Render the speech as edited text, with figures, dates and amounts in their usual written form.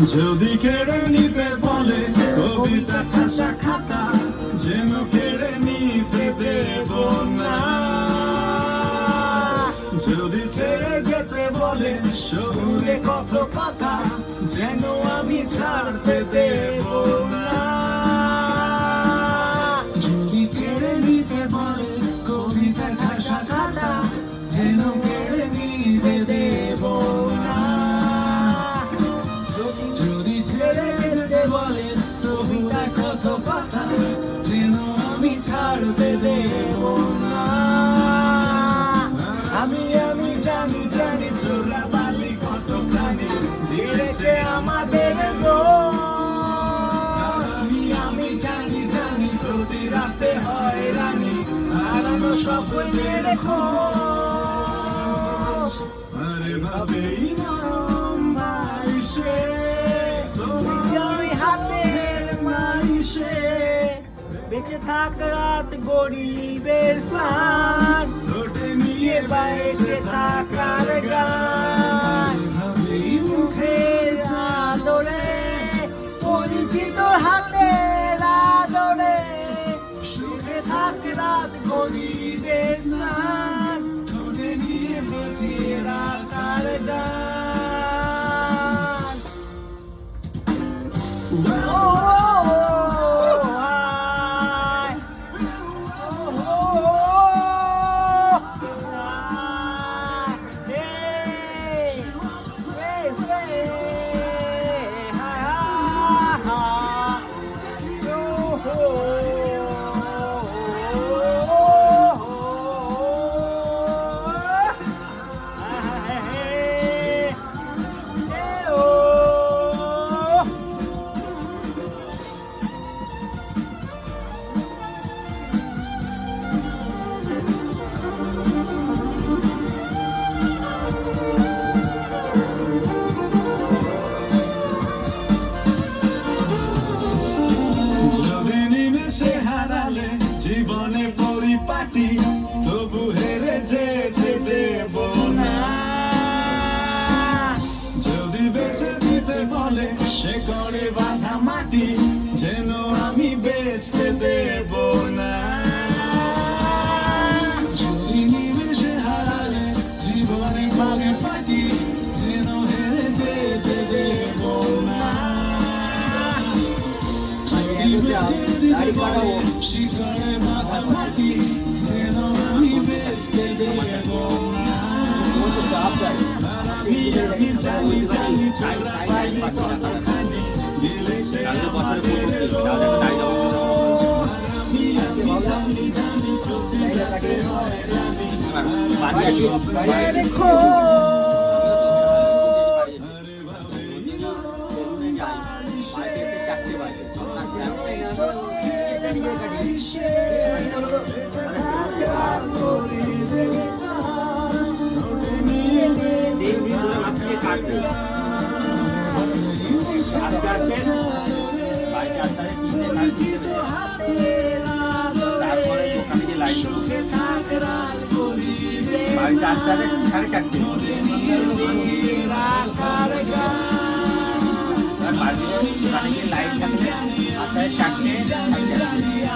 যদি কেড়ে নিতে বলে কবিতা ঠাসা খাতা, যেন কেড়ে নিতে দেব না। যদি ছেড়ে যেতে বলে শহুরে কত কথা, যেন আমি ছাড়তে দেব না। যদি কেড়ে নিতে বলে কবিতা ঠাসা খাতা, যেন কেড়ে নিতে দেব না। যদি ছেড়ে যেতে বলে কবিতা কত কথা, যেন আমি ছাড়তে দেব না। আমি জানি জানি চোরা বালি কত প্রাণী দিয়েছে আমাদের আমি জানি জানি প্রতি রাতে হয় রানী হারানো স্বপ্নের খোঁজ। আরে ভাবেই না মাইসে তুমি হাতের মাইসে বেঁচে থাক রাত গরিবে স্থান, ঠোঁটে নিয়ে বাইরে থাকার গান। মুখের আদরে পরিচিত হাতের আদরে সুখে থাক রাত গরিবে স্থান, ঠোঁটে নিয়ে বেঁচে রাখার গান। জীবনে পরিপাটি তবু হেরে যেতে দেব না। যদি বেঁচে দিতে বলে সে করে বাঁধা মাটি, যেন আমি বেচতে দেব না। যদি নিমেষে হারালে জীবনে পরিপাটি, যেন হেরে যেতে দেব না। শিখরে বাঁধা মাটি, যেন আমি বেচতে দেব না। আমি জানি জানি চোরা পাইনি কতখানি দিলেছে আমাদের রোজ। আমি জানি জানি প্রতি রাতে হয় রানী হারানো স্বপ্নের খোঁজ। তারপরে দোকানে যে লাইট বাড়িতে আসতে আসতে 4:30। বাড়িতে দোকানে গিয়ে লাইট থাকলে আসতে 4:30।